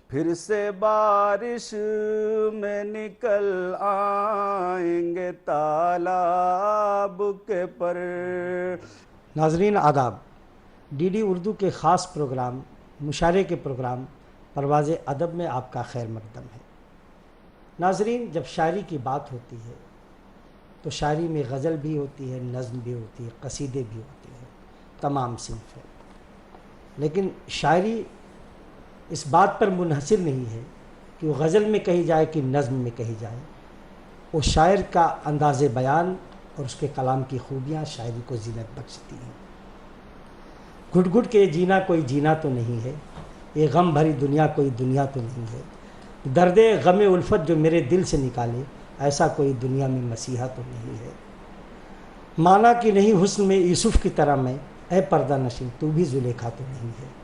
फिर से बारिश में निकल आएंगे तालाब के पर। नाजरीन आदाब, डीडी उर्दू के ख़ास प्रोग्राम मुशारे के प्रोग्राम परवाज़ अदब में आपका खैर मकदम है। नाजरीन, जब शायरी की बात होती है तो शायरी में गज़ल भी होती है, नज़्म भी होती है, कसीदे भी होते हैं, तमाम सिन्फ़ है। लेकिन शायरी इस बात पर मुनहसिर नहीं है कि वो गज़ल में कही जाए कि नज़्म में कही जाए। वो शायर का अंदाज़ बयान और उसके कलाम की खूबियाँ शायरी को ज़ीनत बख्शती हैं। घुट घुट के जीना कोई जीना तो नहीं है, ये गम भरी दुनिया कोई दुनिया तो नहीं है। दर्द गम उल्फत जो मेरे दिल से निकाले, ऐसा कोई दुनिया में मसीहा तो नहीं है। माना कि नहीं हुस्न में यूसुफ की तरह मैं, ए पर्दा नशीन तू भी जुलेखा तो नहीं है।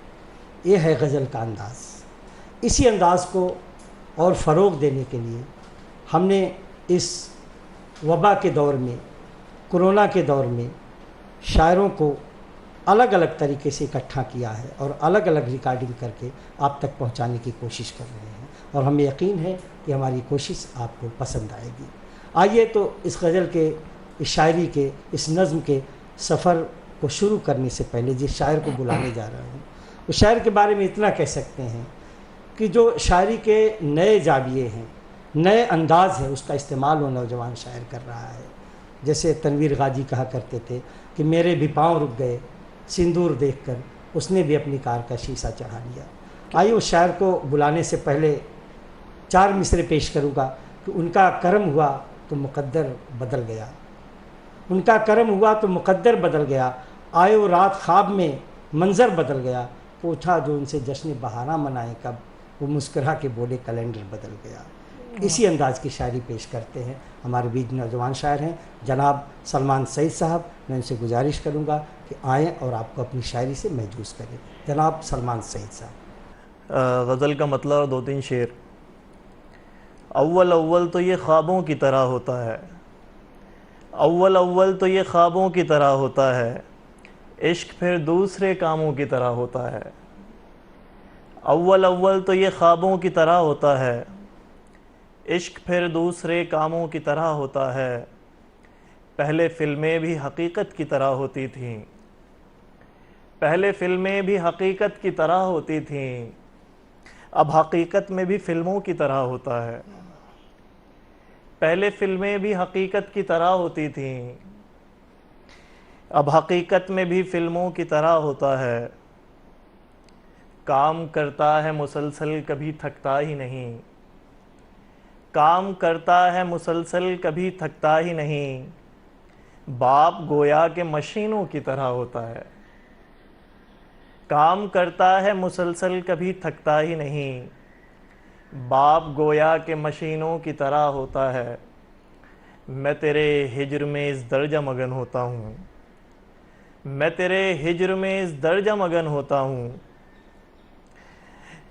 ये है गज़ल का अंदाज़। इसी अंदाज़ को और फ़रोग़ देने के लिए हमने इस वबा के दौर में, कोरोना के दौर में शायरों को अलग अलग तरीके से इकट्ठा किया है और अलग अलग रिकॉर्डिंग करके आप तक पहुंचाने की कोशिश कर रहे हैं, और हमें यकीन है कि हमारी कोशिश आपको पसंद आएगी। आइए तो इस गज़ल के, इस शायरी के, इस नज़्म के सफ़र को शुरू करने से पहले जिस शायर को बुलाने जा रहा हूँ, उस शायर के बारे में इतना कह सकते हैं कि जो शायरी के नए जाविये हैं, नए अंदाज़ है, उसका इस्तेमाल वो नौजवान शायर कर रहा है। जैसे तनवीर गाजी कहा करते थे कि मेरे भी पाँव रुक गए सिंदूर देखकर, उसने भी अपनी कार का शीशा चढ़ा लिया। आइए उस शायर को बुलाने से पहले 4 मिसरे पेश करूँगा कि उनका करम हुआ तो मुक़द्दर बदल गया, उनका करम हुआ तो मुक़द्दर बदल गया, आए वो रात ख्वाब में मंज़र बदल गया, पूछा जो उनसे जश्न बहारा मनाए कब, वो मुस्कुरा के बोले कैलेंडर बदल गया। इसी अंदाज़ की शायरी पेश करते हैं हमारे बीच नौजवान शायर हैं जनाब सलमान सईद साहब। मैं उनसे गुजारिश करूंगा कि आएँ और आपको अपनी शायरी से महजूज़ करें। जनाब सलमान सईद साहब। गज़ल का मतलब और 2-3 शेर। अव्वल अव्वल तो ये ख्वाबों की तरह होता है, अव्वल अव्वल तो ये ख्वाबों की तरह होता है, इश्क फिर दूसरे कामों की तरह होता है। अव्वल अव्वल तो ये ख्वाबों की तरह होता है, इश्क फिर दूसरे कामों की तरह होता है। पहले फ़िल्में भी हकीकत की तरह होती थीं, पहले फ़िल्में भी हकीकत की तरह होती थीं, अब हकीकत में भी फ़िल्मों की तरह होता है। पहले फ़िल्में भी हकीकत की तरह होती थीं, अब हकीकत में भी फ़िल्मों की तरह होता है। काम करता है मुसलसल कभी थकता ही नहीं, काम करता है मुसलसल कभी थकता ही नहीं, बाप गोया के मशीनों की तरह होता है। काम करता है मुसलसल कभी थकता ही नहीं, बाप गोया के मशीनों की तरह होता है। मैं तेरे हिज्र में इस दर्जा मगन होता हूँ, मैं तेरे हिज्र में इस दर्जा मगन होता हूँ,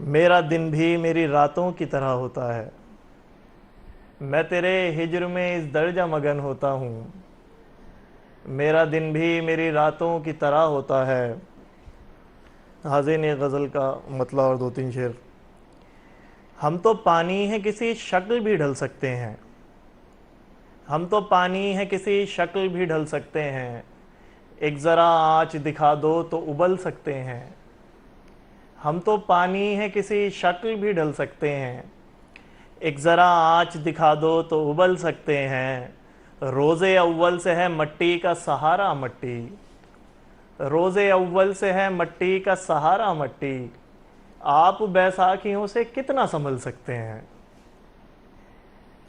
मेरा दिन भी मेरी रातों की तरह होता है। मैं तेरे हिज्र में इस दर्जा मगन होता हूँ, मेरा दिन भी मेरी रातों की तरह होता है। हाज़िन ये गज़ल का मतलब और 2-3 शेर। हम तो पानी हैं किसी शक्ल भी ढल सकते हैं, हम तो पानी हैं किसी शक्ल भी ढल सकते हैं, एक ज़रा आँच दिखा दो तो उबल सकते हैं। हम तो पानी हैं किसी शक्ल भी ढल सकते हैं, एक ज़रा आँच दिखा दो तो उबल सकते हैं। रोज़े अव्वल से है मट्टी का सहारा मट्टी, रोज़े अव्वल से है मट्टी का सहारा मट्टी, आप बैसाखियों से कितना संभल सकते हैं।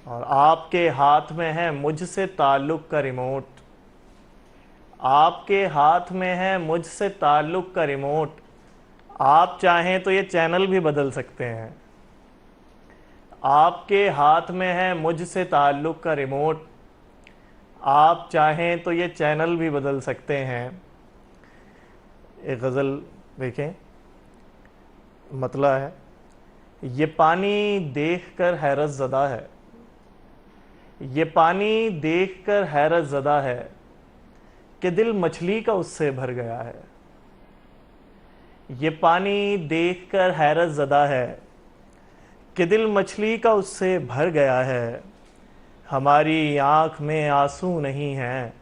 और आपके हाथ में है मुझसे ताल्लुक़ का रिमोट, आपके हाथ में है मुझसे ताल्लुक़ का रिमोट, आप चाहें तो ये चैनल भी बदल सकते हैं। आपके हाथ में है मुझसे ताल्लुक़ का रिमोट, आप चाहें तो ये चैनल भी बदल सकते हैं। एक गज़ल देखें, मतलब है ये पानी देखकर हैरत ज़दा है, ये पानी देखकर हैरत ज़दा है, कि दिल मछली का उससे भर गया है। ये पानी देखकर हैरत ज़दा है, कि दिल मछली का उससे भर गया है। हमारी आँख में आंसू नहीं है,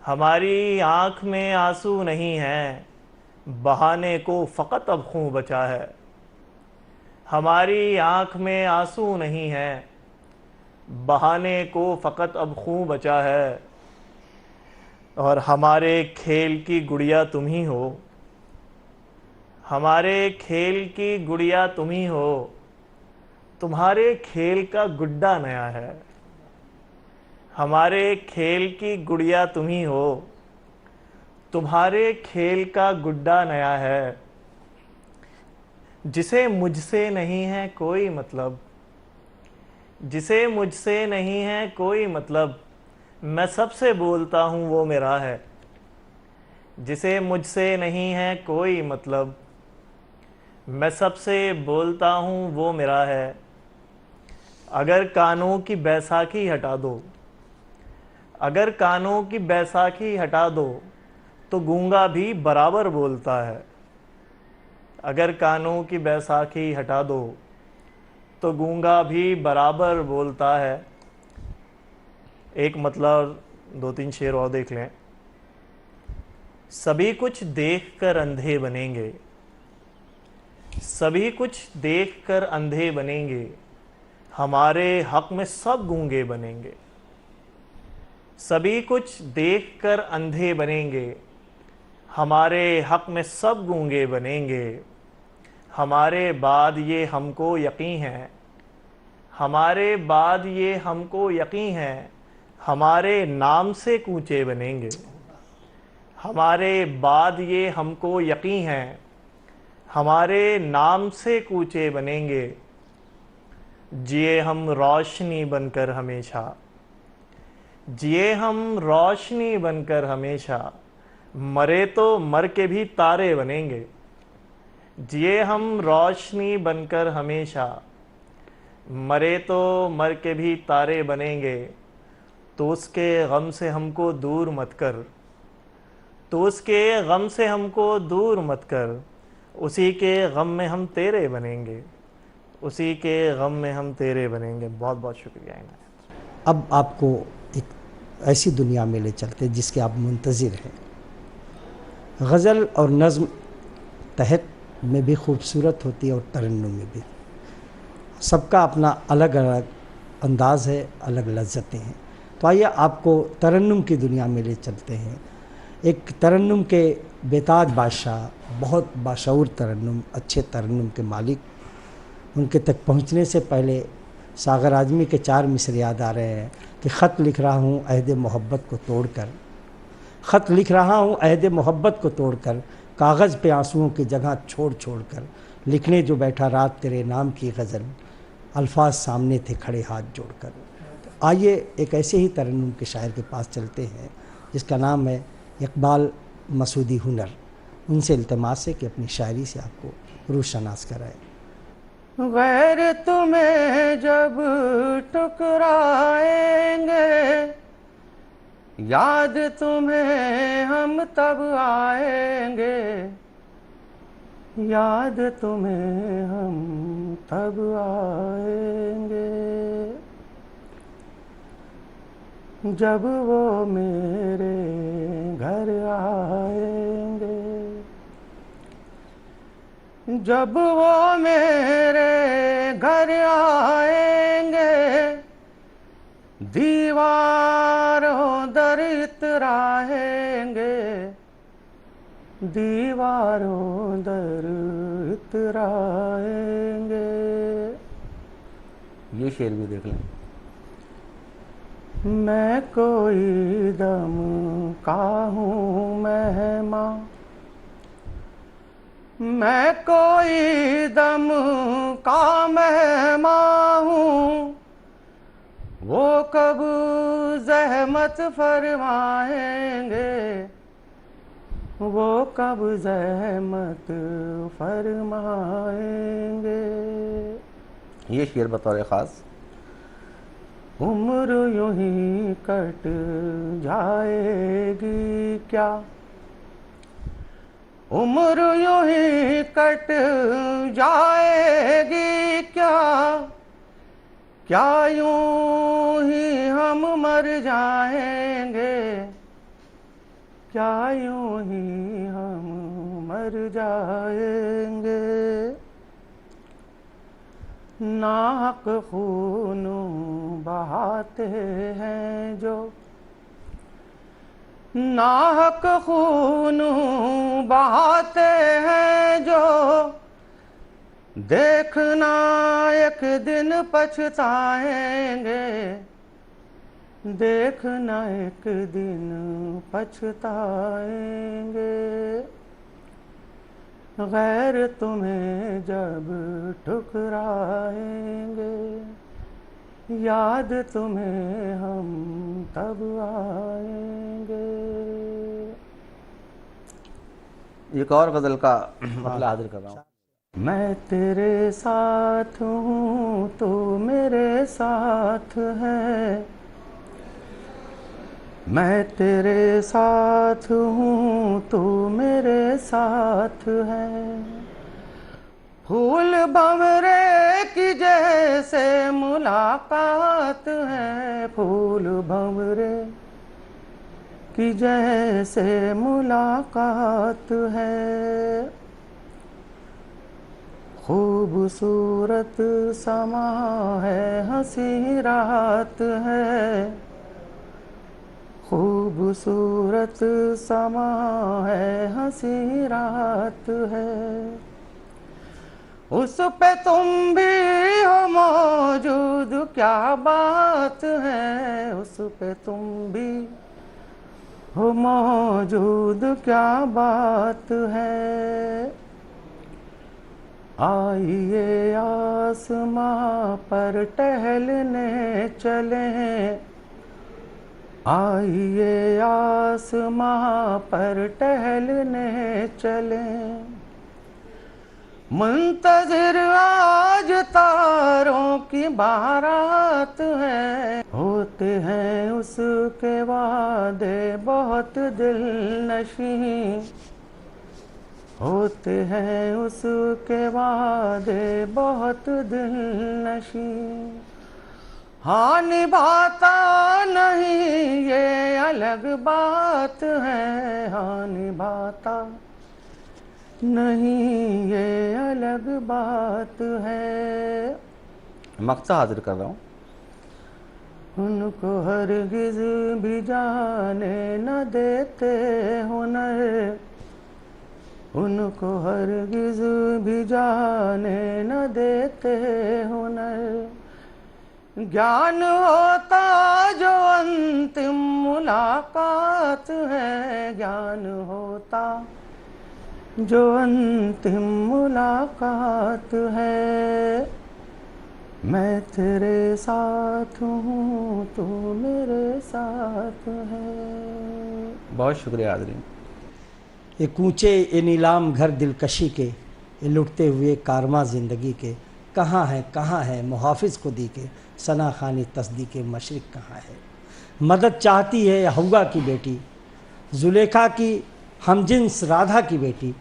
हमारी आँख में आंसू नहीं है, बहाने को फ़कत अब खून बचा है। हमारी आँख में आंसू नहीं है, बहाने को फ़कत अब खून बचा है। और हमारे खेल की गुड़िया तुम ही हो, हमारे खेल की गुड़िया तुम ही हो, तुम्हारे खेल का गुड्डा नया है। हमारे खेल की गुड़िया तुम ही हो, तुम्हारे खेल का गुड्डा नया है। जिसे मुझसे नहीं है कोई मतलब, जिसे मुझसे नहीं है कोई मतलब, मैं सबसे बोलता हूँ वो मेरा है। जिसे मुझसे नहीं है कोई मतलब, मैं सबसे बोलता हूँ वो मेरा है। अगर कानों की बैसाखी हटा दो, अगर कानों की बैसाखी हटा दो, तो गूंगा भी बराबर बोलता है। अगर कानों की बैसाखी हटा दो, तो गूंगा भी बराबर बोलता है। एक मतलब 2-3 शेर और देख लें। सभी कुछ देखकर अंधे बनेंगे, सभी कुछ देखकर अंधे बनेंगे, हमारे हक में सब गूंगे बनेंगे। सभी कुछ देखकर अंधे बनेंगे, हमारे हक में सब गूंगे बनेंगे। हमारे बाद ये हमको यकीन है, हमारे बाद ये हमको यकीन है, हमारे नाम से कूचे बनेंगे। हमारे बाद ये हमको यकीन है, हमारे नाम से कूचे बनेंगे। जिए हम रोशनी बनकर हमेशा, जिए हम रोशनी बनकर हमेशा, मरे तो मर के भी तारे बनेंगे। जिए हम रोशनी बनकर हमेशा, मरे तो मर के भी तारे बनेंगे। तो उसके गम से हमको दूर मत कर, तो उसके गम से हमको दूर मत कर, उसी के गम में हम तेरे बनेंगे, उसी के गम में हम तेरे बनेंगे। बहुत बहुत शुक्रिया इनायत। अब आपको एक ऐसी दुनिया में ले चलते जिसके आप मुंतज़िर हैं। गज़ल और नज़्म तहत में भी खूबसूरत होती है और तरन्नुम में भी। सबका अपना अलग अलग अंदाज़ है, अलग लज्जतें हैं। तो आइए आपको तरन्नुम की दुनिया में ले चलते हैं। एक तरन्नुम के बेताज बादशाह, बहुत बाशऊर तरन्नुम, अच्छे तरन्नुम के मालिक, उनके तक पहुंचने से पहले सागर आज़मी के 4 मिसर याद आ रहे हैं कि ख़त लिख रहा हूँ अहद मोहब्बत को तोड़कर, ख़त लिख रहा हूँ अहद मोहब्बत को तोड़कर, कागज़ पे आंसुओं की जगह छोड़ छोड़ कर, लिखने जो बैठा रात तेरे नाम की गज़ल, अल्फाज सामने थे खड़े हाथ जोड़कर। आइए एक ऐसे ही तरन्नुम के शायर के पास चलते हैं जिसका नाम है इकबाल मसूदी हुनर। उनसे इल्तिमास है कि अपनी शायरी से आपको रूशनास कराए। गैर तुम्हें जब ठुकराएंगे, याद तुम्हें हम तब आएंगे, याद तुम्हें हम तब आएंगे, जब वो मेरे घर आएंगे, जब वो मेरे घर आएंगे, दीवारों दर इतराएंगे, दीवारों दर इतराएंगे। ये शेर भी देख लें। मैं कोई दम का हूँ मेहमां, मैं कोई दम का मेहमां हूँ, वो कब ज़हमत फरमाएंगे, वो कब ज़हमत फरमाएंगे। ये शेर बतौर ख़ास। उम्र यूं ही कट जाएगी क्या, उम्र यूं ही कट जाएगी क्या, क्या यूं ही हम मर जाएंगे, क्या यूं ही हम मर जाएंगे। नाहक खून बहाते हैं जो, नाहक खून बहाते हैं जो, देखना एक दिन पछताएंगे, देखना एक दिन पछताएंगे। गैर तुम्हें जब ठुकराएंगे, याद तुम्हें हम तब आएंगे। एक और गजल का मतलब हाजिर कर रहा हूँ। मैं तेरे साथ हूँ तो मेरे साथ है, मैं तेरे साथ हूँ तो मेरे साथ है। फूल भंवरे की जैसे मुलाकात है, फूल भंवरे की जैसे मुलाकात है। खूबसूरत समा है, हंसी रात है, खूबसूरत समा है, हंसी रात है। उस पे तुम भी हो मौजूद क्या बात है, उस पे तुम भी हो मौजूद क्या बात है। आइए आसमां पर टहलने चले, आइए आसमां पर टहलने चले। मुंतज़िर आज तारों की बारात है, होते हैं उसके वादे बहुत दिलनशीं, होते हैं उसके वादे बहुत दिलनशीं। हाँ निभाता नहीं ये अलग बात है, हाँ निभाता नहीं ये अलग बात है। मक्ता हाजिर कर रहा हूँ। उनको हरगिज़ भी जाने न देते हुनर, उनको हरगिज़ भी जाने न देते हुनर। ज्ञान होता जो अंतिम मुलाकात है, ज्ञान होता जो अंतिम मुलाकात है। मैं तेरे साथ हूँ तू मेरे साथ है। बहुत शुक्रिया हाज़रीन। ये कूचे ये नीलाम घर दिलकशी के, ये लुटते हुए कारवां ज़िंदगी के, कहाँ है मुहाफिज़ खुदी के, सना खानी तस्दीक मशरिक़ कहाँ है। मदद चाहती है हव्वा की बेटी, जुलेखा की हमजिन्स राधा की बेटी,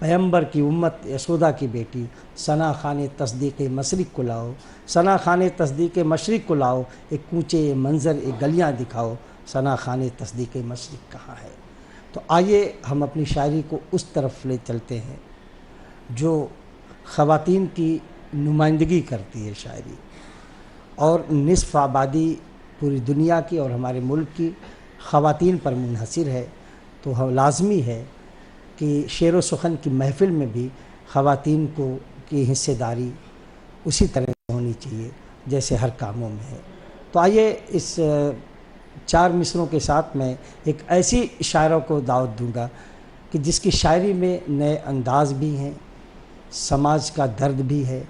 पैगंबर की उम्मत यशोदा की बेटी, सना खाने तस्दीक मशरिक़ को लाओ, सना खाने तस्दीक मशरिक़ को लाओ। एक कूचे ये मंज़र एक गलियाँ दिखाओ, सना खाने तस्दीक मशरिक़ कहाँ है। तो आइए हम अपनी शायरी को उस तरफ ले चलते हैं जो ख़वातीन की नुमाइंदगी करती है शायरी, और निस्फ़ आबादी पूरी दुनिया की और हमारे मुल्क की ख़वातीन पर मुनहसर है। तो हम लाज़मी है कि शेर व सुखन की महफ़िल में भी ख़वातीन को की हिस्सेदारी उसी तरह होनी चाहिए जैसे हर कामों में है। तो आइए इस 4 मिसरों के साथ मैं एक ऐसी शायरों को दावत दूंगा कि जिसकी शायरी में नए अंदाज भी हैं, समाज का दर्द भी है,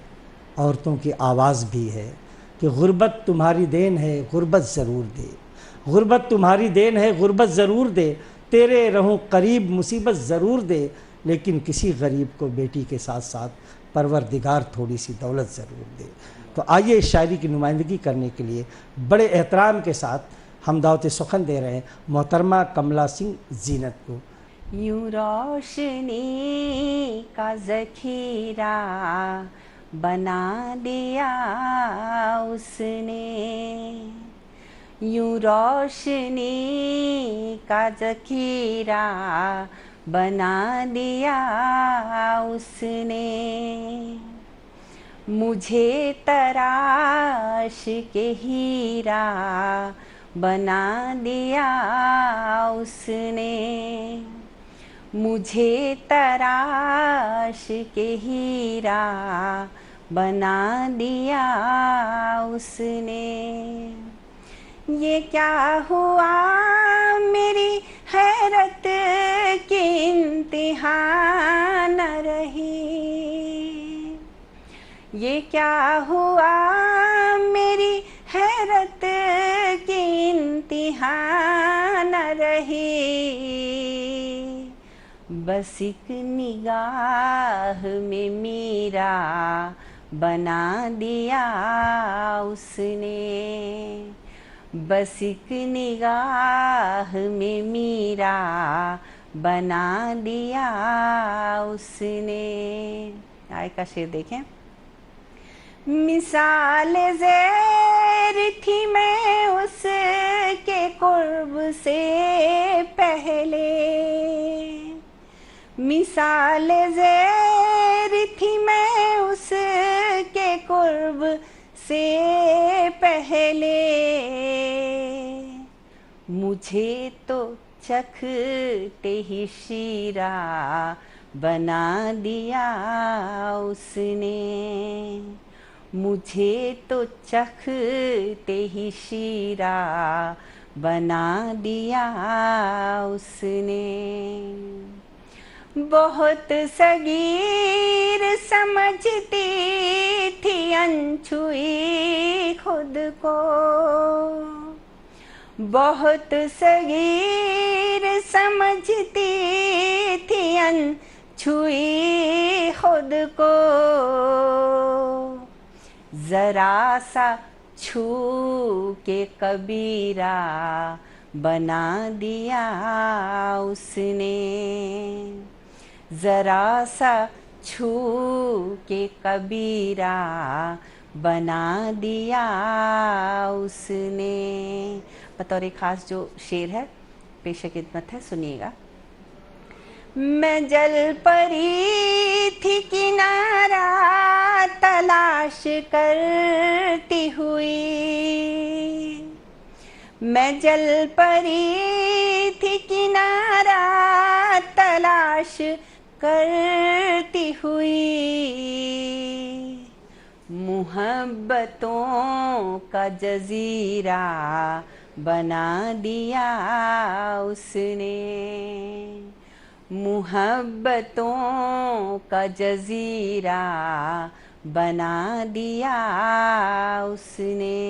औरतों की आवाज़ भी है कि गुर्बत तुम्हारी देन है गुर्बत ज़रूर दे, गुर्बत तुम्हारी देन है गुर्बत ज़रूर दे, तेरे रहूं करीब मुसीबत ज़रूर दे, लेकिन किसी गरीब को बेटी के साथ साथ परवरदिगार थोड़ी सी दौलत ज़रूर दे। तो आइए इस शायरी की नुमाइंदगी करने के लिए बड़े एहतराम के साथ हम दावत सुखन दे रहे हैं मोहतरमा कमला सिंह जीनत को। यूं रोशनी का ज़ख़ीरा बना दिया उसने, यूं रोशनी का ज़ख़ीरा बना दिया उसने। मुझे तराश के हीरा बना दिया उसने, मुझे तराश के हीरा बना दिया उसने। ये क्या हुआ मेरी हैरत की इंतहा न रही, ये क्या हुआ मेरी हैरत की इंतहा न रही। बस एक निगाह में मेरा बना दिया उसने, बस एक निगाह में मेरा बना दिया उसने। आय का शेर देखें। मिसाल ज़ेर थी मैं उसके कुर्ब से पहले, मिसाल ज़ेर थी मैं उसके कुर्ब से पहले। मुझे तो चखते ही शीरा बना दिया उसने, मुझे तो चखते ही शीरा बना दिया उसने। बहुत सगीर समझती थी अनछुई खुद को, बहुत सगीर समझती थी अनछुई खुद को। जरा सा छू के कबीरा बना दिया उसने, जरा सा छू के कबीरा बना दिया उसने। बतौर एक खास जो शेर है पेश खिदमत है, सुनिएगा। मैं जल परी थी किनारा तलाश करती हुई, मैं जल परी थी किनारा तलाश करती हुई। मुहब्बतों का जजीरा बना दिया उसने, मुहब्बतों का जजीरा बना दिया उसने।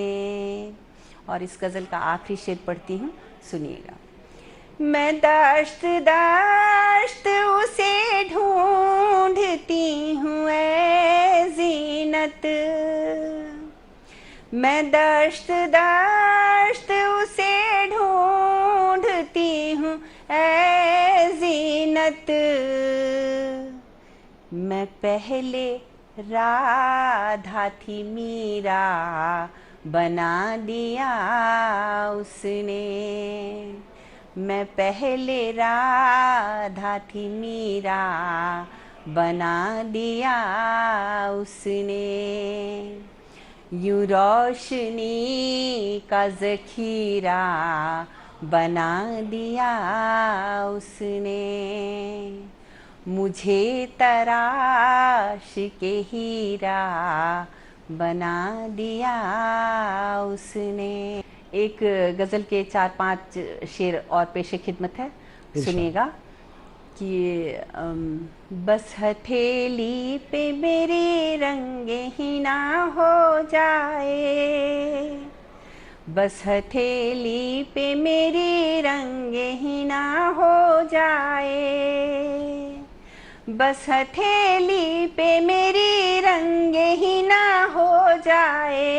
और इस गज़ल का आखिरी शेर पढ़ती हूँ, सुनिएगा। मैं दश्त दश्त उसे ढूंढती हूँ ऐ ज़ीनत, मैं दश्त दश्त उसे ढूंढती हूँ ऐ ज़ीनत। मैं पहले राधा थी मीरा बना दिया उसने, मैं पहले राधा थी मीरा बना दिया उसने। यूं रोशनी का ज़ख़ीरा बना दिया उसने, मुझे तराश के हीरा बना दिया उसने। एक गज़ल के 4-5 शेर और पेशे खिदमत है, सुनिएगा। कि बस हथेली पे मेरे रंगे ही ना हो जाए, बस हथेली पे मेरे रंगे ही ना हो जाए, बस हथेली पे मेरी रंगे ही ना हो जाए।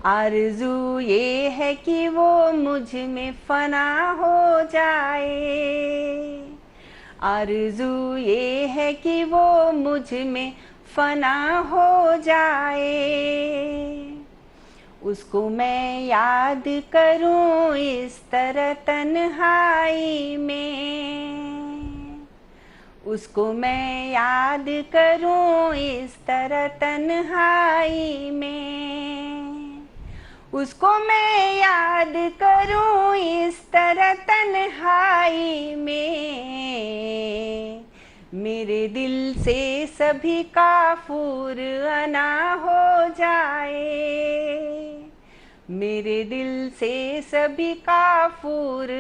आरज़ू ये है कि वो मुझ में फना हो जाए, आरज़ू ये है कि वो मुझ में फना हो जाए। उसको मैं याद करूं इस तरह तन्हाई में, उसको मैं याद करूं इस तरह तन्हाई में, उसको मैं याद करूं इस तरह तन्हाई में। मेरे दिल से सभी काफूर अना हो जाए, मेरे दिल से सभी काफूर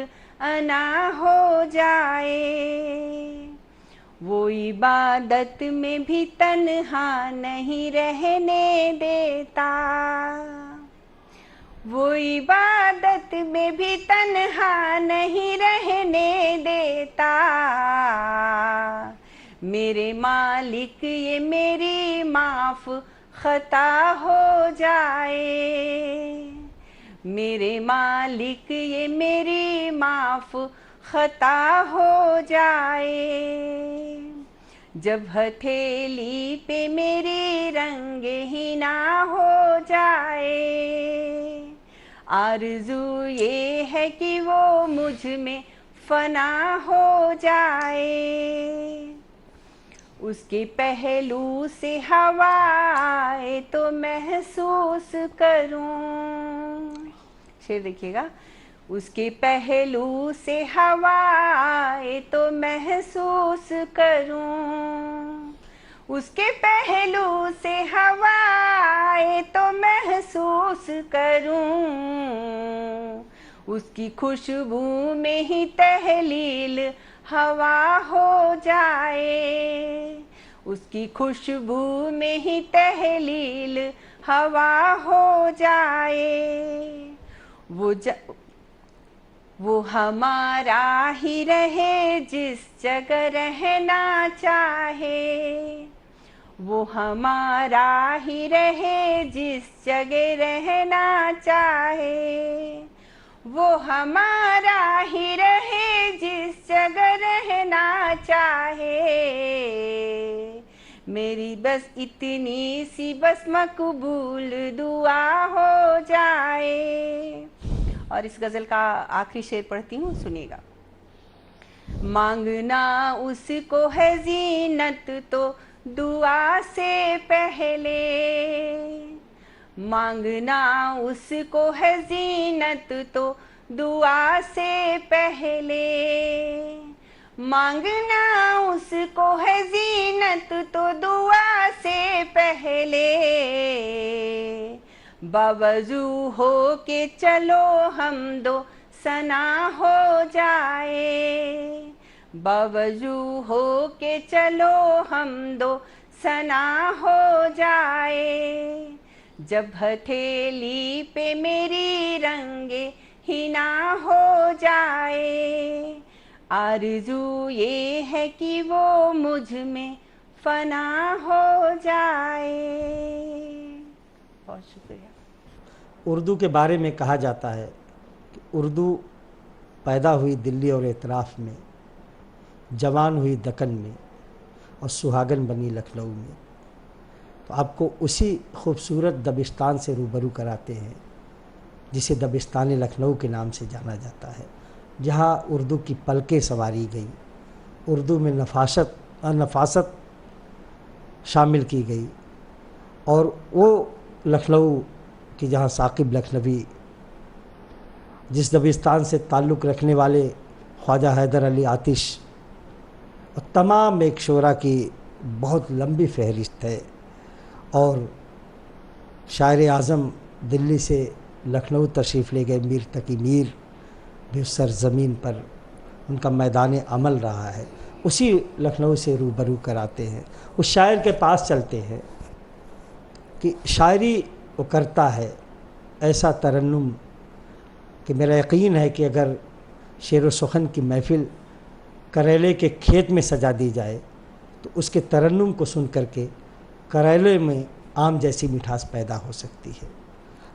अना हो जाए। वो इबादत में भी तन्हा नहीं रहने देता, वो इबादत में भी तन्हा नहीं रहने देता। मेरे मालिक ये मेरी माफ खता हो जाए, मेरे मालिक ये मेरी माफ खता हो जाए। जब हथेली पे मेरी रंग ही ना हो जाए, आरज़ू ये है कि वो मुझ में फना हो जाए। उसके पहलू से हवा आए तो महसूस करूं, शेर देखिएगा, उसके पहलू से हवा आए तो महसूस करूं, उसके पहलू से हवा आए तो महसूस करूं। उसकी खुशबू में ही तहलील हवा हो जाए, उसकी खुशबू में ही तहलील हवा हो जाए। वो हमारा ही रहे जिस जगह रहना चाहे, वो हमारा ही रहे जिस जगह रहना चाहे, वो हमारा ही रहे जिस जगह रहना चाहे। मेरी बस इतनी सी बस मकबूल दुआ हो जाए। और इस गज़ल का आखिरी शेर पढ़ती हूँ, सुनिएगा। मांगना उसको है जीनत तो दुआ से पहले, मांगना उसको है जीनत तो दुआ से पहले, मांगना उसको है जीनत तो दुआ से पहले। बावजू हो के चलो हम दो सना हो जाए, बावजू हो के चलो हम दो सना हो जाए। जब हथेली पे मेरी रंगे ही ना हो जाए, आरज़ू ये है कि वो मुझ में फना हो जाए। बहुत शुक्रिया। उर्दू के बारे में कहा जाता है कि उर्दू पैदा हुई दिल्ली और एतराफ़ में, जवान हुई दक्कन में और सुहागन बनी लखनऊ में। तो आपको उसी खूबसूरत दबिस्तान से रूबरू कराते हैं जिसे दबिस्तान लखनऊ के नाम से जाना जाता है, जहाँ उर्दू की पलकें संवारी गई, उर्दू में नफासत शामिल की गई। और वो लखनऊ कि जहाँ साकिब लखनवी, जिस दबिस्तान से ताल्लुक़ रखने वाले ख्वाजा हैदर अली आतिश और तमाम एक शोरा की बहुत लंबी फहरिस्त है। और शायर आज़म दिल्ली से लखनऊ तशरीफ़ ले गए मीर तकी मीर भी उस सरज़मीन पर उनका मैदान अमल रहा है, उसी लखनऊ से रूबरू कराते हैं। उस शायर के पास चलते हैं कि शायरी वो करता है ऐसा तरन्नुम कि मेरा यकीन है कि अगर शेर व सुखन की महफ़िल करेले के खेत में सजा दी जाए तो उसके तरन्नुम को सुन करके करेले में आम जैसी मिठास पैदा हो सकती है।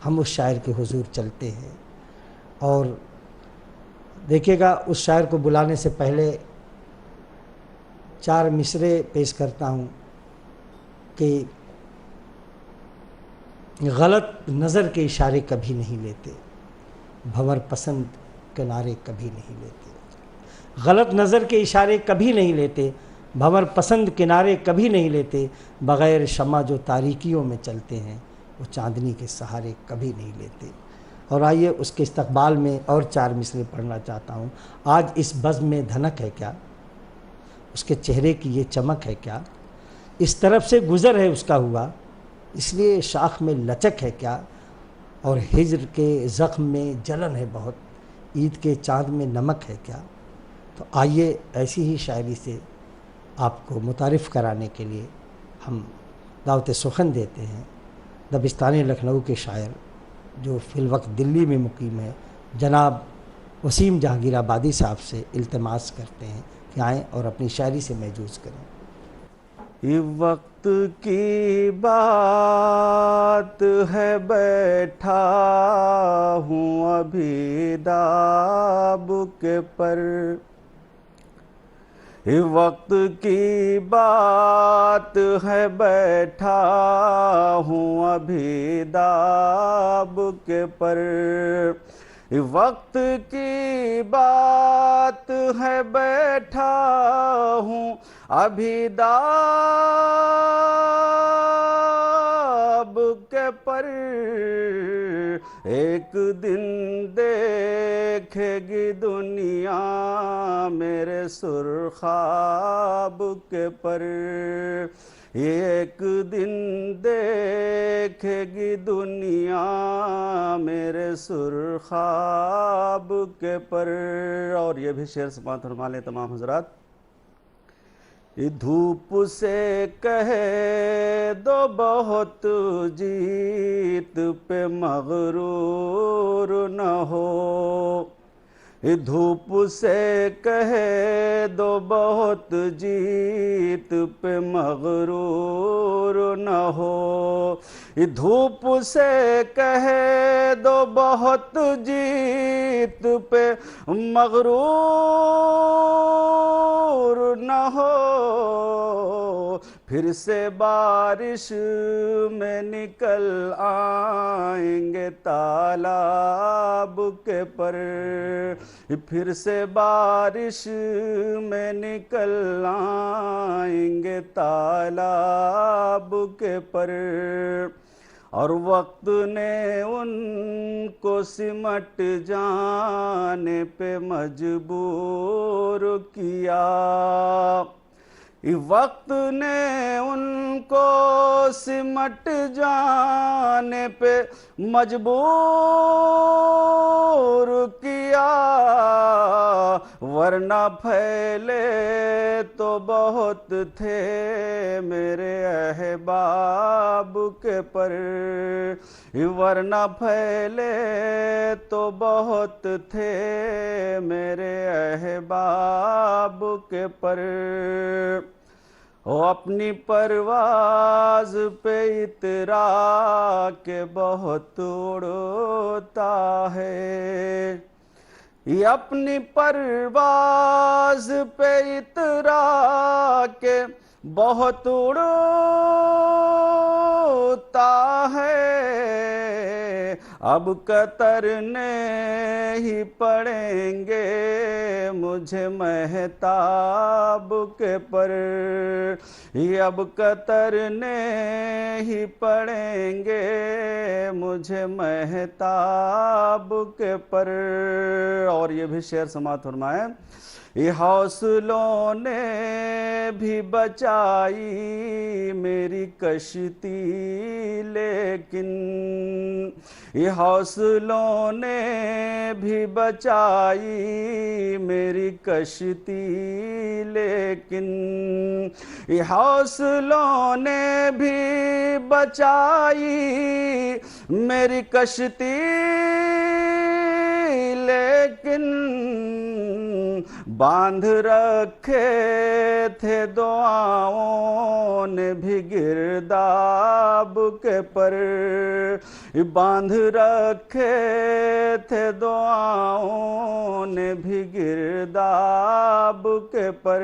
हम उस शायर के हुजूर चलते हैं। और देखिएगा, उस शायर को बुलाने से पहले 4 मिसरे पेश करता हूँ कि गलत नज़र के इशारे कभी नहीं लेते, भंवर पसंद किनारे कभी नहीं लेते। गलत नज़र के इशारे कभी नहीं लेते, भंवर पसंद किनारे कभी नहीं लेते। बग़ैर शमा जो तारीकियों में चलते हैं, वो चांदनी के सहारे कभी नहीं लेते। और आइए उसके इस्तकबाल में और 4 मिसरे पढ़ना चाहता हूँ। आज इस बज़्म में धनक है क्या, उसके चेहरे की ये चमक है क्या, इस तरफ से गुज़र है उसका हुआ, इसलिए शाख में लचक है क्या, और हिज्र के ज़ख्म में जलन है बहुत, ईद के चाँद में नमक है क्या। तो आइए ऐसी ही शायरी से आपको मुतारिफ़ कराने के लिए हम दावत सुखन देते हैं दबिस्तान लखनऊ के शायर जो फ़िलवक्त दिल्ली में मुकीम है, जनाब वसीम जहांगीराबादी साहब से इल्तिमास करते हैं कि आएँ और अपनी शायरी से महजूज़ करें। ये वक्त की बात है, बैठा हूँ अभी दाब के पर। ये वक्त की बात है, बैठा हूँ अभी दाब के पर। ये वक्त की बात है, बैठा हूँ अभी दाब के पर। एक दिन देखेगी दुनिया मेरे सुरखाब के पर। एक दिन देखेगी दुनिया मेरे सुरखाब के पर। और ये भी शेर समाअत फरमा लें तमाम हजरात। ये धूप से कहे दो बहुत जीत पे मगरूर न हो। ये धूप से कहे दो बहुत जीत पे मगरूर न हो। ये धूप से कहे दो बहुत जीत पे मगरूर न हो। फिर से बारिश में निकल आएंगे तालाब के पर। फिर से बारिश में निकल आएंगे तालाब के पर। और वक्त ने उनको सिमट जाने पे मजबूर किया। वक्त ने उनको सिमट जाने पे मजबूर किया। वरना फैले तो बहुत थे मेरे अहबाब के पर। वरना फैले तो बहुत थे मेरे अहबाब के पर। अपनी परवाज पे इतरा के बहुत उड़ता है। ये अपनी परवाज पे इतरा के बहुत उड़ता है। अब कतरने ही पड़ेंगे मुझे महताब के पर। ये अब कतरने ही पड़ेंगे मुझे महताब के पर। और ये भी शेर समाअत फरमाए। ये हौसलों ने भी बचाई मेरी कश्ती लेकिन। ये हौसलों ने भी बचाई मेरी कश्ती लेकिन। ये हौसलों ने भी बचाई मेरी कश्ती लेकिन। बांध रखे थे दुआओं ने भी गिरदाब के पर। बांध रखे थे दुआओं ने भी गिरदाब के पर,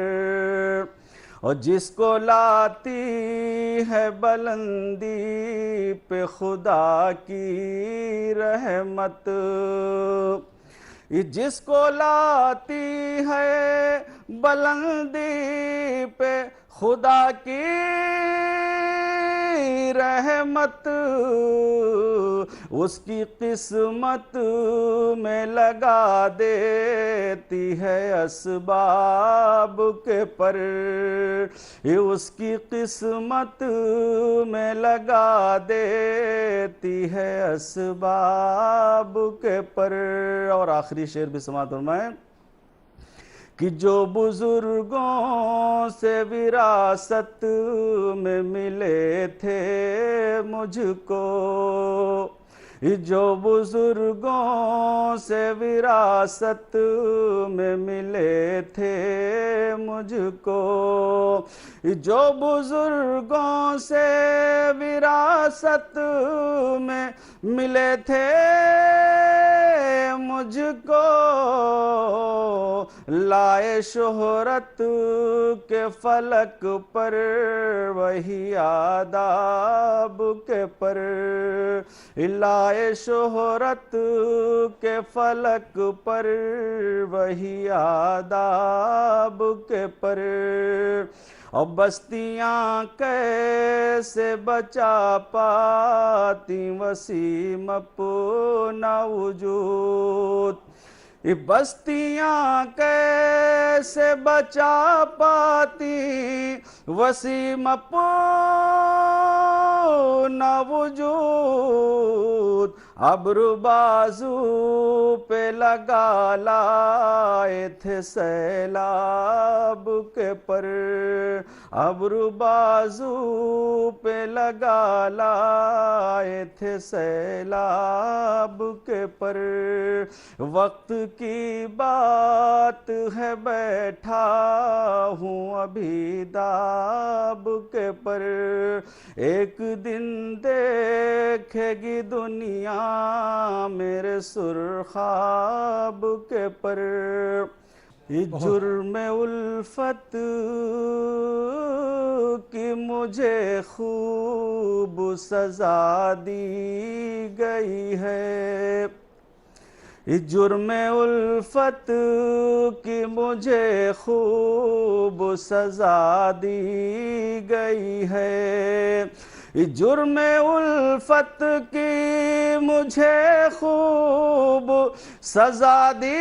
और जिसको लाती है बुलंदी पे खुदा की रहमत, जिसको लाती है बुलंदी पे खुदा की रहमत, उसकी किस्मत में लगा देती है असबाब के पर, ये उसकी किस्मत में लगा देती है असबाब के पर। और आखिरी शेर भी समात फरमाएं कि जो बुजुर्गों से विरासत में मिले थे मुझको, जो बुजुर्गों से विरासत में मिले थे मुझको, जो बुजुर्गों से विरासत में मिले थे मुझको, लाए शोहरत के फलक पर वही आदाब के पर, लाए शोहरत के फलक पर वही आदाब के पर। और बस्तियां कैसे बचा पाती वसीम अपना वजूद, ये बस्तियां कैसे बचा पाती वसीम अपना वजूद, अब्रू बाजू पे लगा लाए थे सैलाब के पर, अब्रू बाजू पे लगा लाए थे सैलाब के पर। वक्त की बात है बैठा हूँ अभी दाब के पर, एक दिन देखेगी दुनिया मेरे सुरखाब के पर। ये जुर्म उल्फत की मुझे खूब सजा दी गई है, इस जुर्म उल्फत की मुझे खूब सजा दी गई है, इस जुर्म उल्फत की मुझे खूब सजा दी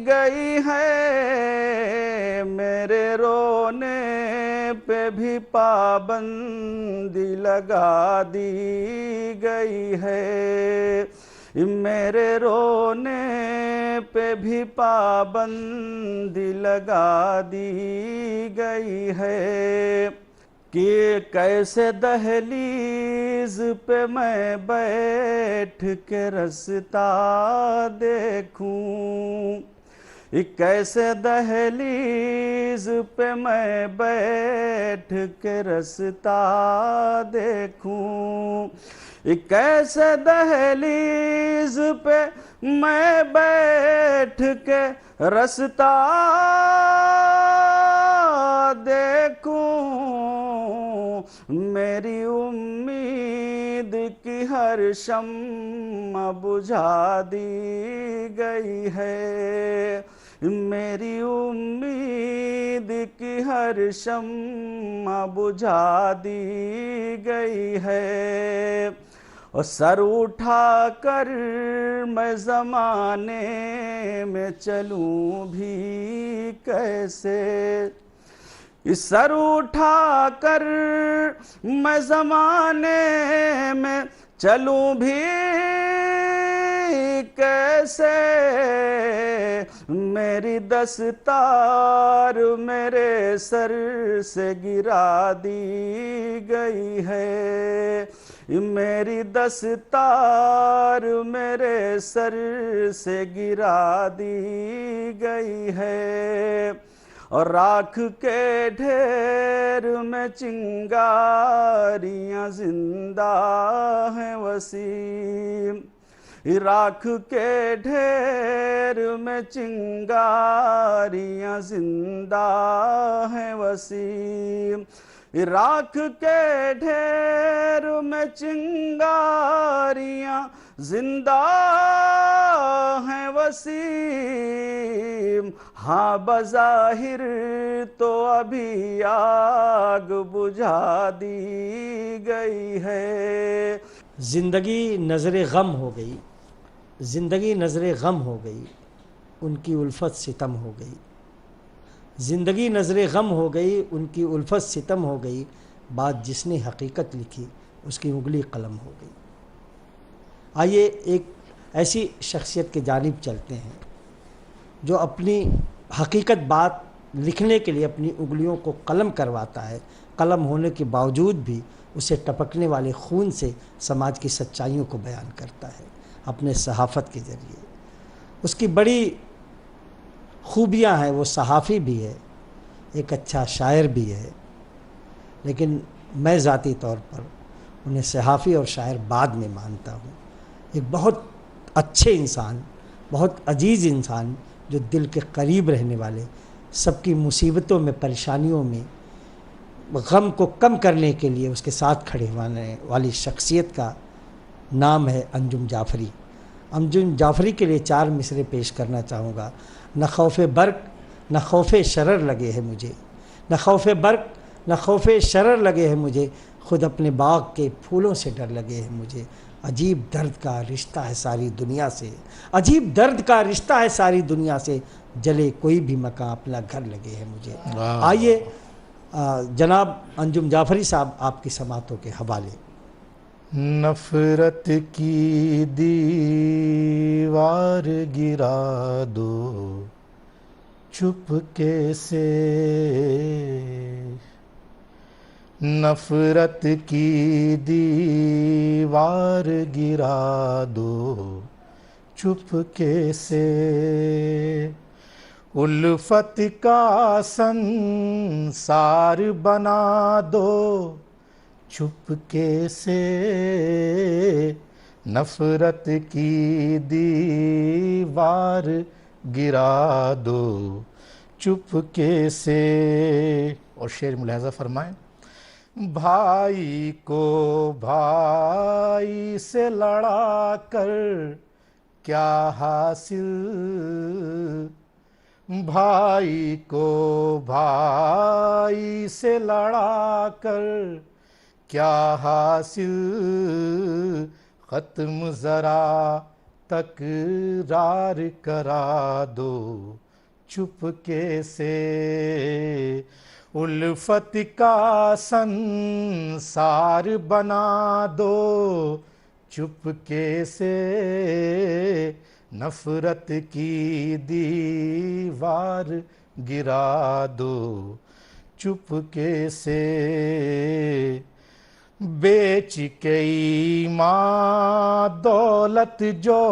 गई है, मेरे रोने पे भी पाबंदी लगा दी गई है, मेरे रोने पे भी पाबंदी लगा दी गई है, कि कैसे दहलीज पे मैं बैठ के रास्ता देखूं, कैसे दहलीज पे मैं बैठ के रास्ता देखूं, कैसे दहलीज पे मैं बैठ के रास्ता देखूं, मेरी उम्मीद की हर शम्मा बुझा दी गई है, मेरी उम्मीद की हर शम्मा बुझा दी गई है, और सर उठा कर मैं ज़माने में चलूं भी कैसे, इस सर उठा कर मैं ज़माने में चलूं भी कैसे, मेरी दस्तार मेरे सर से गिरा दी गई है, मेरी दस्तार मेरे सर से गिरा दी गई है, और राख के ढेर में चिंगारियां जिंदा हैं वसीम, राख के ढेर में चिंगारियां जिंदा हैं वसीम, राख के ढेर में चिंगारियां जिंदा हैं वसीम। हाँ बज़ाहिर तो अभी आग बुझा दी गई है। ज़िंदगी नज़रे गम हो गई, ज़िंदगी नज़रे गम हो गई, उनकी उल्फत सितम हो गई। ज़िंदगी नज़रे गम हो गई, उनकी उल्फत सितम हो गई, बात जिसने हकीकत लिखी उसकी उंगली कलम हो गई। आइए एक ऐसी शख्सियत के जानिब चलते हैं जो अपनी हकीकत बात लिखने के लिए अपनी उंगलियों को कलम करवाता है, कलम होने के बावजूद भी उसे टपकने वाले खून से समाज की सच्चाइयों को बयान करता है अपने सहाफ़त के ज़रिए। उसकी बड़ी खूबियाँ हैं, वो सहाफ़ी भी है, एक अच्छा शायर भी है, लेकिन मैं ज़ाती तौर पर उन्हें सहाफ़ी और शायर बाद में मानता हूँ। एक बहुत अच्छे इंसान, बहुत अजीज़ इंसान, जो दिल के करीब रहने वाले, सबकी मुसीबतों में, परेशानियों में गम को कम करने के लिए उसके साथ खड़े होने वाली शख्सियत का नाम है अंजुम जाफ़री। अंजुम जाफ़री के लिए 4 मिसरे पेश करना चाहूँगा। न खौफ़े बर्क न खौफ़े शरर लगे है मुझे, न खौफ़े बर्क न खौफ़े शरर लगे है मुझे, खुद अपने बाग के फूलों से डर लगे है मुझे। अजीब दर्द का रिश्ता है सारी दुनिया से, अजीब दर्द का रिश्ता है सारी दुनिया से, जले कोई भी मकान अपना घर लगे है मुझे। आइए जनाब अंजुम जाफ़री साहब आपकी समातों के हवाले। नफ़रत की दीवार गिरा दो चुपके से, नफ़रत की दीवार गिरा दो चुपके से, उल्फत का संसार बना दो चुपके से, नफ़रत की दीवार गिरा दो चुपके से। और शेर मुलाहज़ा फरमाएं। भाई को भाई से लड़ा कर क्या हासिल, भाई को भाई से लड़ा कर क्या हासिल, ख़त्म ज़रा तकरार करा दो चुपके से, उल्फत का संसार बना दो चुपके से, नफ़रत की दीवार गिरा दो चुपके से। बेच के ईमान दौलत जो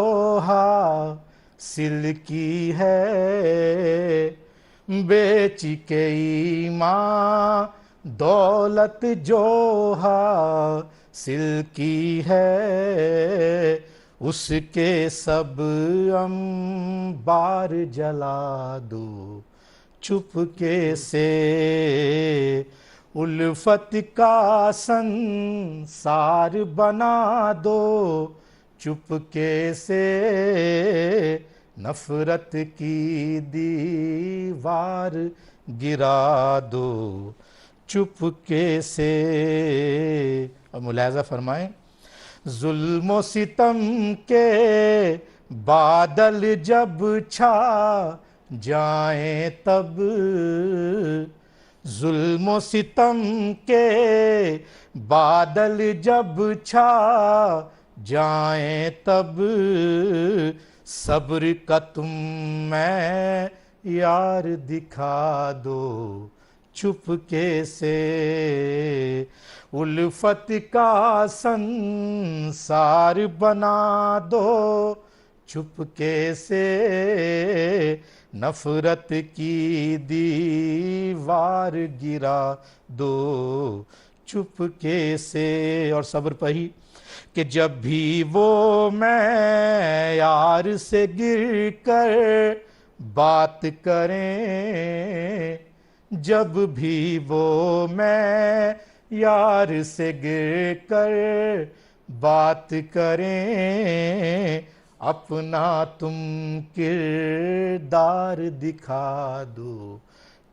हासिल की है, बेच के ईमान दौलत जो हासिल की है, उसके सब अंबार जला दो चुपके से, उल्फत का संसार बना दो चुपके से, नफ़रत की दीवार गिरा दो चुपके से। और मुलाहज़ा फरमाएं। जुल्म सितम के बादल जब छा जाएं तब, जुल्म सितम के बादल जब छा जाएं तब, सब्र का तुम मैं यार दिखा दो चुपके से, उल्फत का संसार बना दो चुपके से, नफरत की दीवार गिरा दो चुपके से। और सब्र पही कि जब भी वो मैं यार से गिर कर बात करें, जब भी वो मैं यार से गिर कर बात करें, अपना तुम किरदार दिखा दो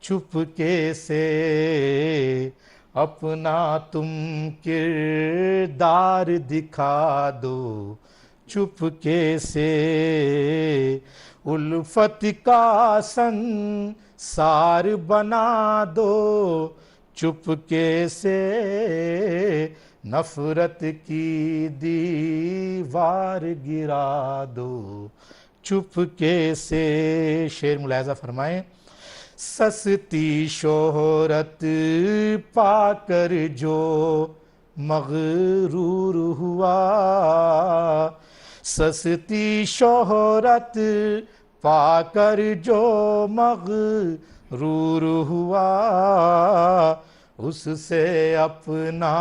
चुपके से, अपना तुम किरदार दिखा दो चुपके से। उल्फत का संसार बना दो चुपके से, नफरत की दीवार गिरा दो चुपके से। शेर मुलाहजा फरमाएं। सस्ती शोहरत पाकर जो मगरूर हुआ, सस्ती शोहरत पाकर जो मगरूर हुआ, उससे अपना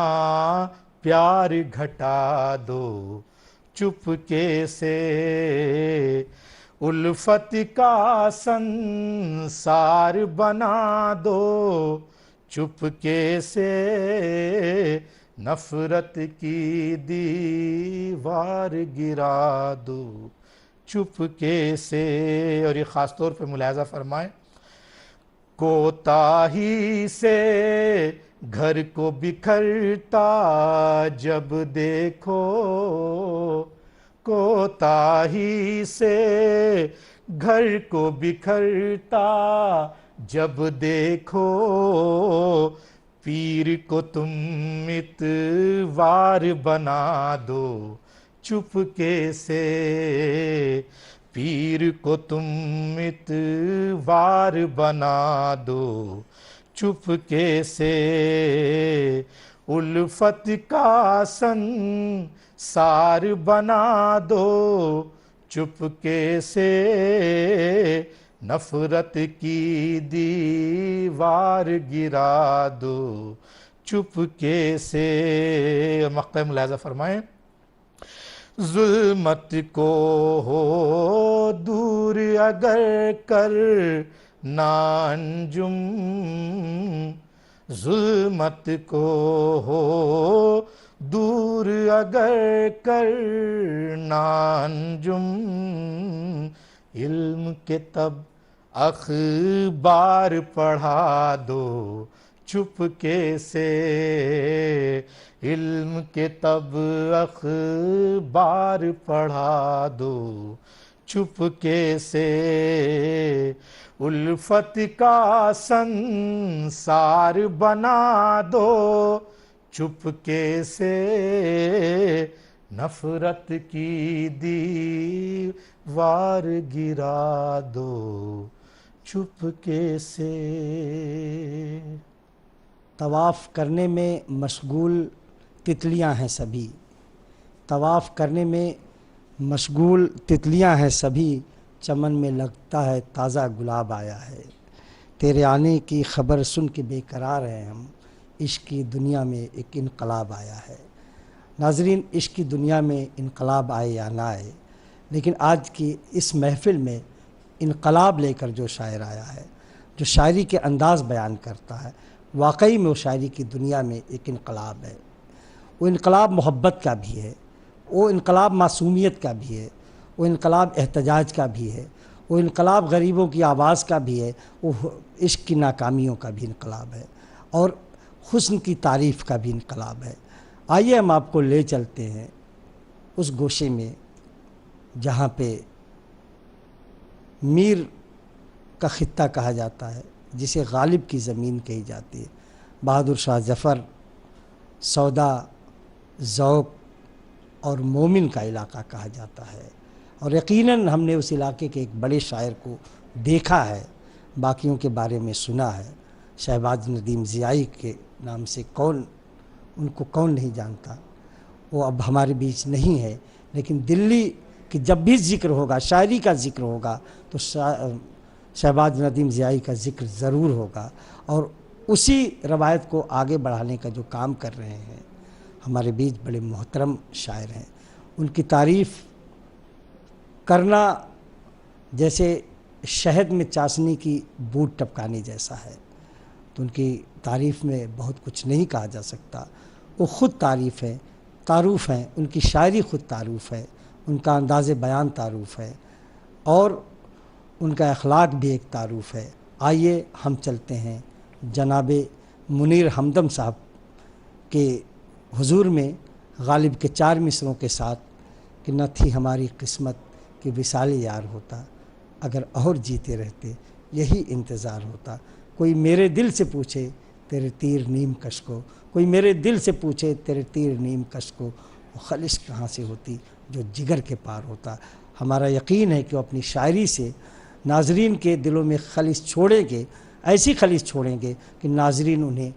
प्यार घटा दो चुपके से। उल्फत का संसार बना दो चुपके से, नफरत की दीवार गिरा दो चुपके से। और ये ख़ास तौर पे मुलाहजा फरमाएं। कोताही से घर को बिखरता जब देखो, कोताही से घर को बिखरता जब देखो, पीर को तुम मितवार बना दो चुपके से, पीर को तुम मितवार बना दो चुपके से। उल्फत का संसार बना दो चुपके से, नफरत की दीवार गिरा दो चुपके से। मक़्ता मुलाहज़ा फरमाएं। ज़ुल्मत को हो दूर अगर कर ना अंजुम, ज़ुल्मत को हो दूर अगर कर ना अंजुम, इल्म के तब अखबार पढ़ा दो चुपके से, इल्म के तब अखबार पढ़ा दो चुपके से। उल्फत का संसार बना दो चुपके से, नफरत की दीवार गिरा दो चुपके से। तवाफ़ करने में मशगूल तितलियां हैं सभी, तवाफ़ करने में मशगूल तितलियां हैं सभी, चमन में लगता है ताज़ा गुलाब आया है। तेरे आने की खबर सुन के बेकरार हैं हम, इश्क की दुनिया में एक इनकलाब आया है। नाज़रीन, इश्क की दुनिया में इनकलाब आए या ना आए, लेकिन आज की इस महफ़िल में इनकलाब लेकर जो शायर आया है, जो शायरी के अंदाज़ बयान करता है, वाकई में वो शायरी की दुनिया में एक इनकलाब है। वो इनकलाब मोहब्बत का भी है, वो इनकलाब मासूमियत का भी है, वो इनकलाब एहतजाज का भी है, वो इनकलाब गरीबों की आवाज़ का भी है, वो इश्क की नाकामियों का भी इनकलाब है, और हुस्न की तारीफ़ का भी इनकलाब है। आइए हम आपको ले चलते हैं उस गोशे में जहाँ पे मीर का खित्ता कहा जाता है, जिसे गालिब की ज़मीन कही जाती है। बहादुर शाह ज़फ़र, सौदा, ज़ौक़ और मोमिन का इलाका कहा जाता है। और यकीनन हमने उस इलाके के एक बड़े शायर को देखा है, बाकियों के बारे में सुना है। शहबाज नदीम ज़ियाई के नाम से उनको कौन नहीं जानता। वो अब हमारे बीच नहीं है, लेकिन दिल्ली की जब भी ज़िक्र होगा, शायरी का ज़िक्र होगा, तो शहबाज नदीम ज़ियाई का ज़िक्र ज़रूर होगा। और उसी रवायत को आगे बढ़ाने का जो काम कर रहे हैं हमारे बीच बड़े मोहतरम शायर हैं। उनकी तारीफ़ करना जैसे शहद में चाशनी की बूंद टपकाने जैसा है, तो उनकी तारीफ़ में बहुत कुछ नहीं कहा जा सकता। वो ख़ुद तारीफ़ है, तारुफ़ है, उनकी शायरी ख़ुद तारुफ़ है, उनका अंदाज़ बयान तारुफ़ है और उनका अखलाक भी एक तारुफ़ है। आइए हम चलते हैं जनाबे मुनीर हमदम साहब के हुजूर में गालिब के 4 मिसरों के साथ कि न थी हमारी किस्मत कि विसाल यार होता, अगर और जीते रहते यही इंतज़ार होता। कोई मेरे दिल से पूछे तेरे तीर नीम कश को, कोई मेरे दिल से पूछे तेरे तीर नीम कश को, वो खलिश कहाँ से होती जो जिगर के पार होता। हमारा यकीन है कि वो अपनी शायरी से नाजरीन के दिलों में खलिश छोड़ेंगे, ऐसी खलिश छोड़ेंगे कि नाजरीन उन्हें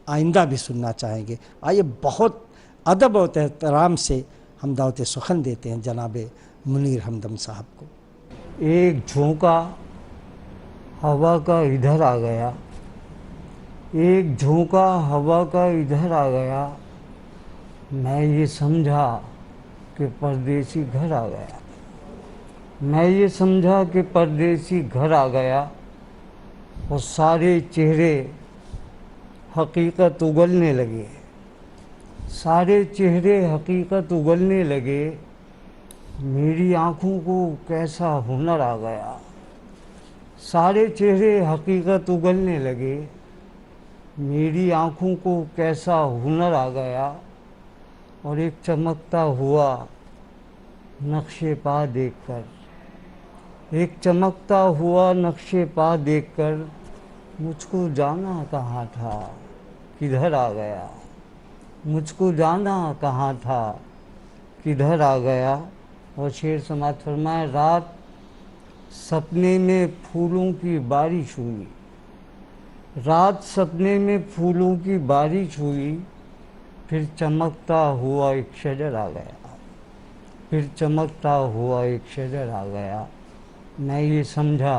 आइंदा भी सुनना चाहेंगे। आइए बहुत अदब और एहतराम से हम दावत सुखन देते हैं जनाबे मुनीर हमदम साहब को। एक झोंका हवा का इधर आ गया, एक झोंका हवा का इधर आ गया, मैं ये समझा कि परदेसी घर आ गया, मैं ये समझा कि परदेसी घर आ गया। और सारे चेहरे हकीकत उगलने लगे, सारे चेहरे हकीकत उगलने लगे, मेरी आँखों को कैसा हुनर आ गया। सारे चेहरे हकीकत उगलने लगे, मेरी आँखों को कैसा हुनर आ गया। और एक चमकता हुआ नक्शे पा देखकर, एक चमकता हुआ नक्शे पा देखकर, मुझको जाना कहाँ था किधर आ गया, मुझको जाना कहाँ था किधर आ गया। और शेर समाप्त फरमाए, रात सपने में फूलों की बारिश हुई, रात सपने में फूलों की बारिश हुई, फिर चमकता हुआ एक शजर आ गया, फिर चमकता हुआ एक शजर आ गया, मैं ये समझा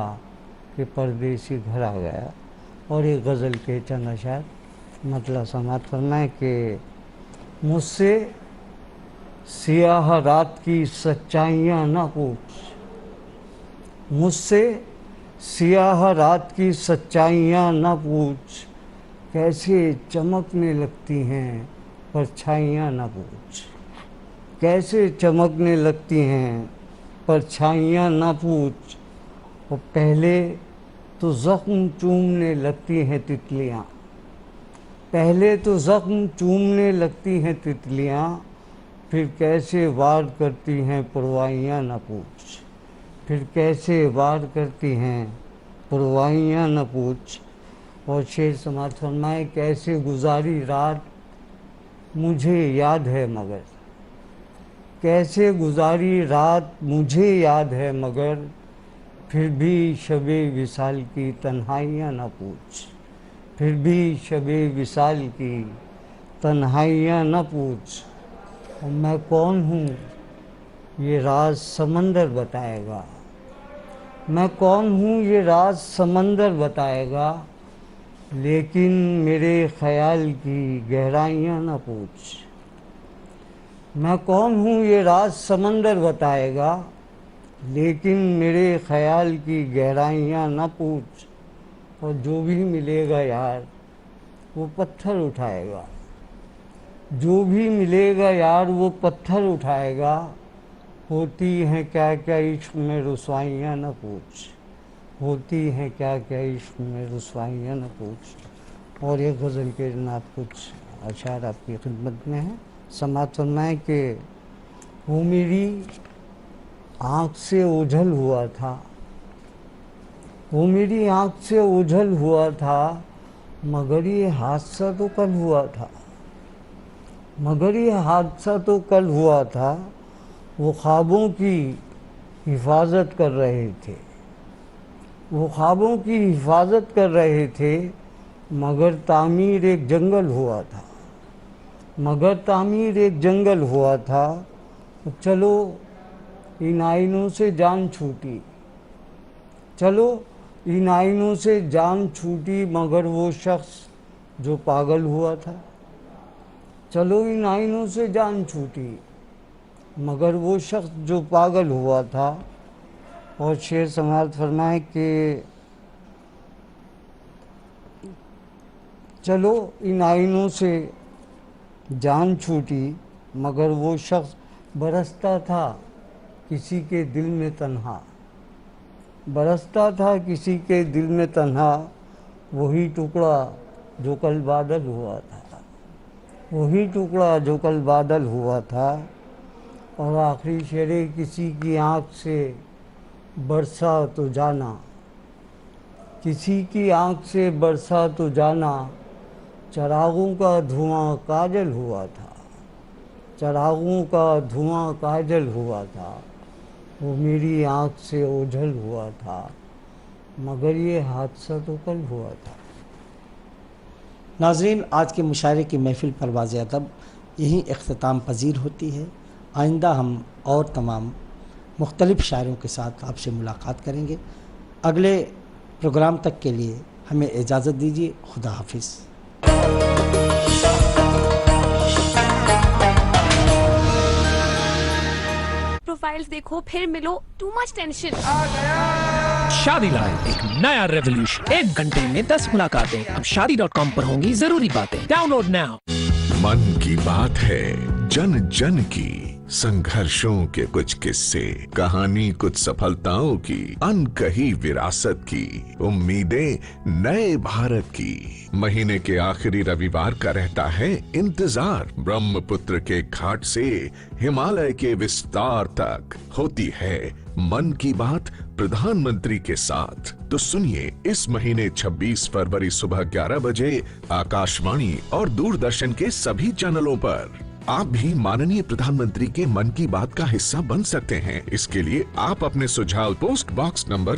कि परदेसी घर आ गया। और एक गज़ल के चंद अशार मतलब समाप्त फरमाए कि मुझसे सियाह रात की सच्चाइयाँ ना पूछ, मुझसे सियाह रात की सच्चाइयाँ ना पूछ, कैसे चमकने लगती हैं परछाइयाँ ना पूछ, कैसे चमकने लगती हैं परछाइयाँ ना पूछ। और पहले तो ज़ख्म चूमने लगती हैं तितलियाँ, पहले तो ज़ख्म चूमने लगती हैं तितलियाँ, फिर कैसे वार करती हैं परवाइयाँ न पूछ, फिर कैसे वार करती हैं परवाइयाँ न पूछ। और शेर समाप्त फरमाए, कैसे गुजारी रात मुझे याद है मगर, कैसे गुजारी रात मुझे याद है मगर, फिर भी शबे विसाल की तन्हाइयाँ न पूछ, फिर भी शबे विसाल की तन्हाइयाँ न पूछ। और मैं कौन हूँ ये राज समंदर बताएगा, मैं कौन हूँ ये राज समंदर बताएगा, लेकिन मेरे ख़याल की गहराइयाँ न पूछ। मैं कौन हूँ ये राज समंदर बताएगा, लेकिन मेरे ख़याल की गहराइयाँ न पूछ। और जो भी मिलेगा यार वो पत्थर उठाएगा, जो भी मिलेगा यार वो पत्थर उठाएगा। होती हैं क्या क्या इश्क में रुसवाइयाँ न पूछ, होती हैं क्या क्या इश्क में रुसवाइयाँ न पूछ। और एक गज़ल के जनाब कुछ अशार आपकी खिदमत में है। समात फरमाएं कि वो मेरी आँख से ओझल हुआ था, वो मेरी आँख से ओझल हुआ था, मगर ये हादसा तो कल हुआ था, मगर ये हादसा तो कल हुआ था। वो ख्वाबों की हिफाजत कर रहे थे, वो ख्वाबों की हिफाजत कर रहे थे, मगर तामीर एक जंगल हुआ था, मगर तामीर एक जंगल हुआ था। चलो इन आइनों से जान छूटी, चलो इन आईनों से जान छूटी मगर वो शख्स जो पागल हुआ था। चलो इन आईनों से जान छूटी मगर वो शख्स जो पागल हुआ था। और शेर समाप्त फरमाए कि चलो इन आईनों से जान छूटी मगर वो शख्स बरसता था किसी के दिल में तन्हा। बरसता था किसी के दिल में तन्हा, वही टुकड़ा जो कल बादल हुआ था। वही टुकड़ा जो कल बादल हुआ था। और आखिरी शेरे किसी की आँख से बरसा तो जाना, किसी की आँख से बरसा तो जाना, चरागों का धुआं काजल हुआ था। चरागों का धुआं काजल हुआ था, वो मेरी आँख से ओझल हुआ था, मगर ये हादसा तो कल हुआ था। नाज़रीन, आज के मुशायरे की महफ़िल परवाज़ अदब यहीं इख्तिताम पजीर होती है। आइंदा हम और तमाम मुख्तलिफ़ शायरों के साथ आपसे मुलाकात करेंगे। अगले प्रोग्राम तक के लिए हमें इजाज़त दीजिए। खुदा हाफिज़। प्रोफाइल्स देखो फिर मिलो, टू मच टेंशन। शादी लाइव एक नया रेवोल्यूशन। 1 घंटे में 10 मुलाकातें अब शादी.com पर होंगी जरूरी बातें। Download now. मन की बात है जन जन की, संघर्षों के कुछ किस्से, कहानी कुछ सफलताओं की, अनकही विरासत की, उम्मीदें नए भारत की। महीने के आखिरी रविवार का रहता है इंतजार। ब्रह्मपुत्र के घाट से हिमालय के विस्तार तक होती है मन की बात प्रधानमंत्री के साथ। तो सुनिए इस महीने 26 फरवरी सुबह 11 बजे आकाशवाणी और दूरदर्शन के सभी चैनलों पर। आप भी माननीय प्रधानमंत्री के मन की बात का हिस्सा बन सकते हैं। इसके लिए आप अपने सुझाव पोस्ट बॉक्स नंबर